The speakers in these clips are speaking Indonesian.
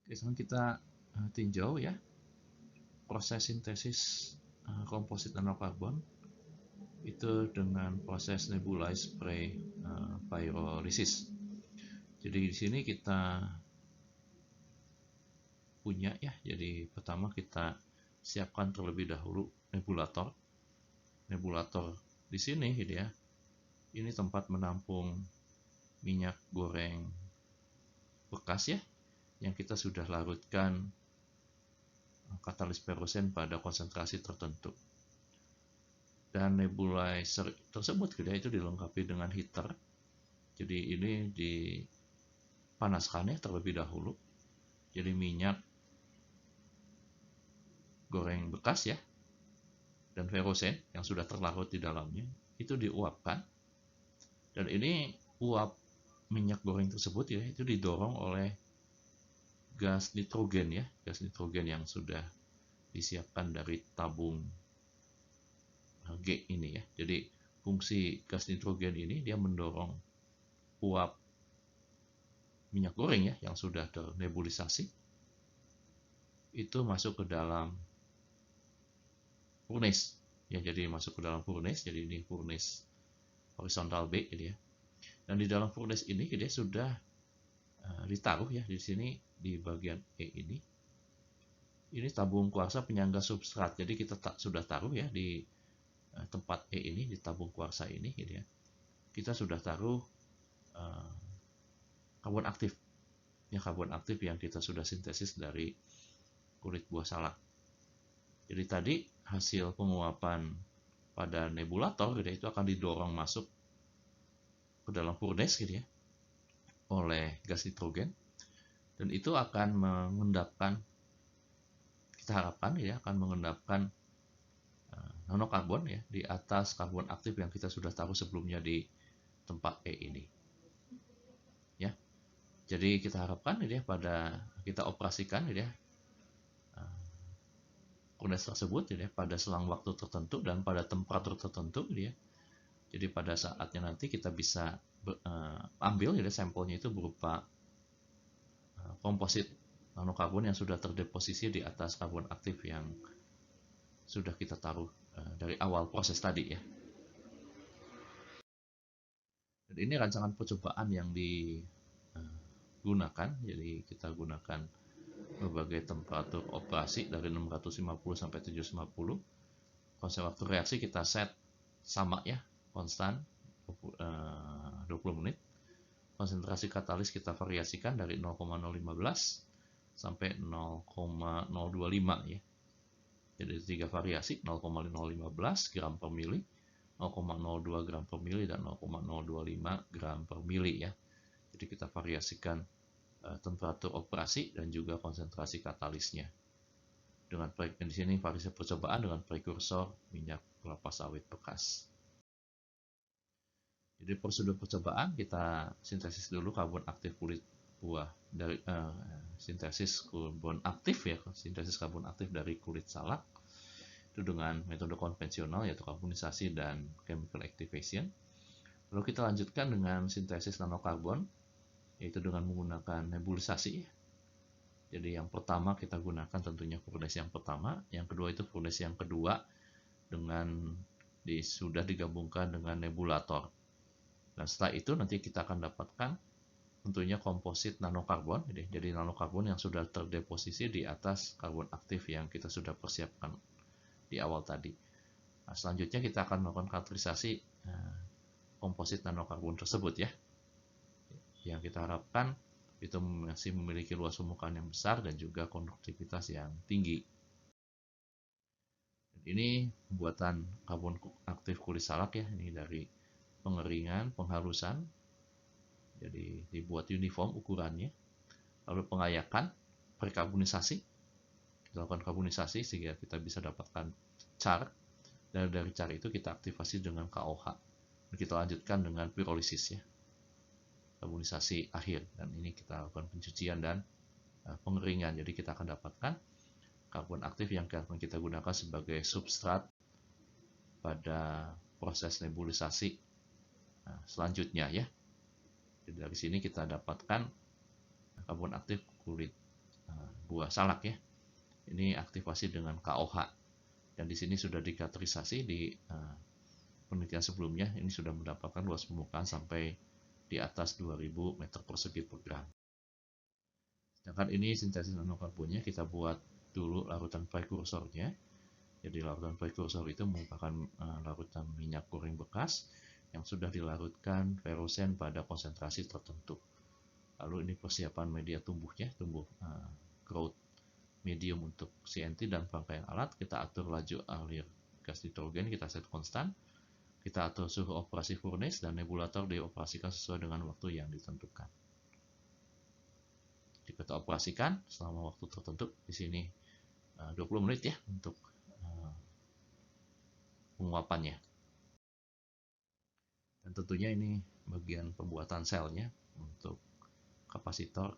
Sekarang kita tinjau ya proses sintesis komposit nanokarbon itu dengan proses nebulized spray pyrolysis. Jadi di sini kita punya ya. Jadi pertama kita siapkan terlebih dahulu nebulator. Nebulator di sini gitu ya. Ini tempat menampung minyak goreng bekas ya, yang kita sudah larutkan katalis pyrosen pada konsentrasi tertentu. Dan nebulizer tersebut gitu ya, itu dilengkapi dengan heater. Jadi ini dipanaskan ya terlebih dahulu. Jadi minyak goreng bekas ya dan pyrosen yang sudah terlarut di dalamnya itu diuapkan. Dan ini uap minyak goreng tersebut ya itu didorong oleh gas nitrogen ya, gas nitrogen yang sudah disiapkan dari tabung G ini ya. Jadi fungsi gas nitrogen ini dia mendorong uap minyak goreng ya yang sudah ternebulisasi itu masuk ke dalam furnace ya. Jadi masuk ke dalam furnace. Jadi ini furnace horizontal B gitu ya. Dan di dalam furnace ini dia sudah ditaruh ya di sini di bagian E ini. Ini tabung kuarsa penyangga substrat. Jadi kita sudah taruh ya di tempat E ini, di tabung kuarsa ini gitu ya. Kita sudah taruh karbon aktif. Ya, karbon aktif yang kita sudah sintesis dari kulit buah salak. Jadi tadi hasil penguapan pada nebulator gitu ya, itu akan didorong masuk ke dalam furnace gitu ya oleh gas nitrogen, dan itu akan mengendapkan, kita harapkan ya akan mengendapkan nanokarbon ya di atas karbon aktif yang kita sudah taruh sebelumnya di tempat E ini ya. Jadi kita harapkan ya pada kita operasikan ya furnace tersebut ya pada selang waktu tertentu dan pada temperatur tertentu ya. Jadi pada saatnya nanti kita bisa ambil ya sampelnya itu berupa komposit nanokarbon yang sudah terdeposisi di atas karbon aktif yang sudah kita taruh dari awal proses tadi ya. Dan ini rancangan percobaan yang digunakan. Jadi kita gunakan berbagai temperatur operasi dari 650 sampai 750. Konsep waktu reaksi kita set sama ya, konstan 20 menit. Konsentrasi katalis kita variasikan dari 0,015 sampai 0,025 ya. Jadi 3 variasi, 0,015 gram per mili, 0,02 gram per mili, dan 0,025 gram per mili ya. Jadi kita variasikan temperatur operasi dan juga konsentrasi katalisnya. Dengan di sini variasi percobaan dengan prekursor minyak kelapa sawit bekas. Jadi prosedur percobaan kita sintesis dulu karbon aktif kulit buah dari sintesis karbon aktif ya, sintesis karbon aktif dari kulit salak itu dengan metode konvensional yaitu karbonisasi dan chemical activation. Lalu kita lanjutkan dengan sintesis nanokarbon yaitu dengan menggunakan nebulisasi. Jadi yang pertama kita gunakan tentunya furnace yang pertama, yang kedua itu furnace yang kedua dengan sudah digabungkan dengan nebulator. Dan setelah itu nanti kita akan dapatkan tentunya komposit nanokarbon. Jadi nanokarbon yang sudah terdeposisi di atas karbon aktif yang kita sudah persiapkan di awal tadi. Nah, selanjutnya kita akan melakukan katalisasi komposit nanokarbon tersebut ya. Yang kita harapkan itu masih memiliki luas permukaan yang besar dan juga konduktivitas yang tinggi. Ini pembuatan karbon aktif kulit salak ya, ini dari pengeringan, penghalusan, jadi dibuat uniform ukurannya, lalu pengayakan, prekarbonisasi, dilakukan karbonisasi sehingga kita bisa dapatkan char, dan dari char itu kita aktifasi dengan KOH, dan kita lanjutkan dengan pyrolysis ya, karbonisasi akhir, dan ini kita lakukan pencucian dan pengeringan. Jadi kita akan dapatkan karbon aktif yang akan kita gunakan sebagai substrat pada proses nebulisasi selanjutnya ya. Jadi dari sini kita dapatkan karbon aktif kulit buah salak ya. Ini aktivasi dengan KOH, dan di sini sudah dikategorisasi di penelitian sebelumnya. Ini sudah mendapatkan luas permukaan sampai di atas 2000 meter persegi per gram. Sedangkan ini sintesis nanokarbonnya kita buat dulu larutan prekursornya. Jadi larutan prekursor itu merupakan larutan minyak goreng bekas yang sudah dilarutkan ferusen pada konsentrasi tertentu. Lalu ini persiapan media tumbuhnya, growth medium untuk CNT dan rangkaian alat. Kita atur laju alir gas nitrogen, kita set konstan. Kita atur suhu operasi furnace dan nebulator dioperasikan sesuai dengan waktu yang ditentukan. Kita operasikan selama waktu tertentu, di sini 20 menit ya untuk penguapannya. Dan tentunya ini bagian pembuatan selnya. Untuk kapasitor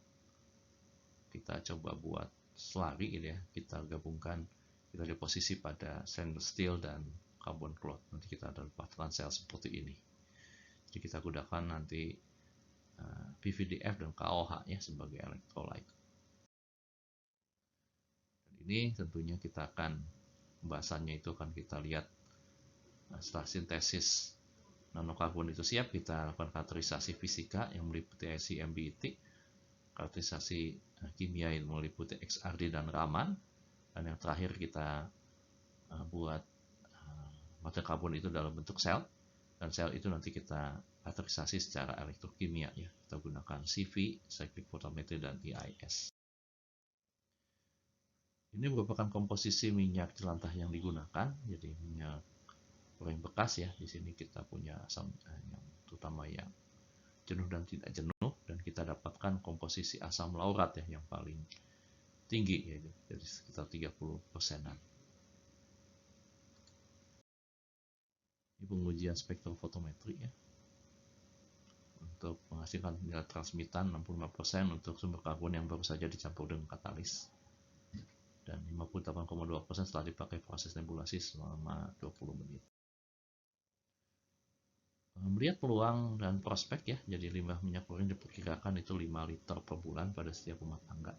kita coba buat slurry gitu ya, kita gabungkan, kita deposisi pada stainless steel dan carbon cloth. Nanti kita ada patahan sel seperti ini. Jadi kita gunakan nanti PVDF dan KOH ya sebagai electrolyte. Dan ini tentunya kita akan, pembahasannya itu akan kita lihat setelah sintesis nanokarbon itu siap, kita lakukan karakterisasi fisika yang meliputi IC/MBET, karakterisasi kimia yang meliputi XRD dan Raman, dan yang terakhir kita buat materi karbon itu dalam bentuk sel, dan sel itu nanti kita karakterisasi secara elektrokimia ya. Kita gunakan CV, cyclic photometry, dan EIS. Ini merupakan komposisi minyak jelantah yang digunakan, jadi minyak goreng bekas ya. Di sini kita punya asam yang terutama yang jenuh dan tidak jenuh, dan kita dapatkan komposisi asam laurat ya yang paling tinggi ya, jadi sekitar 30%-an. Ini pengujian spektrofotometri ya. Untuk menghasilkan nilai transmitan 65% untuk sumber karbon yang baru saja dicampur dengan katalis, dan 58,2% setelah dipakai proses nebulasi selama 20 menit. Melihat peluang dan prospek ya, jadi limbah minyak goreng diperkirakan itu 5 liter per bulan pada setiap rumah tangga.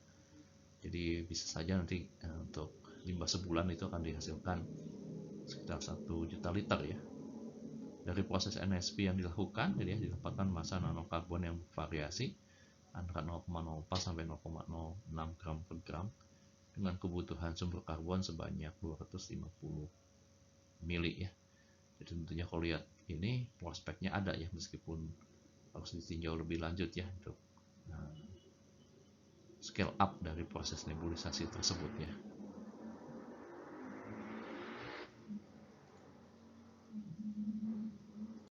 Jadi bisa saja nanti untuk limbah sebulan itu akan dihasilkan sekitar 1 juta liter ya. Dari proses NSP yang dilakukan, jadi didapatkan massa nanokarbon yang bervariasi antara 0,04 sampai 0,06 gram per gram dengan kebutuhan sumber karbon sebanyak 250 mili ya. Jadi tentunya kalau lihat ini prospeknya ada ya, meskipun harus ditinjau lebih lanjut ya untuk scale up dari proses nebulisasi tersebut ya.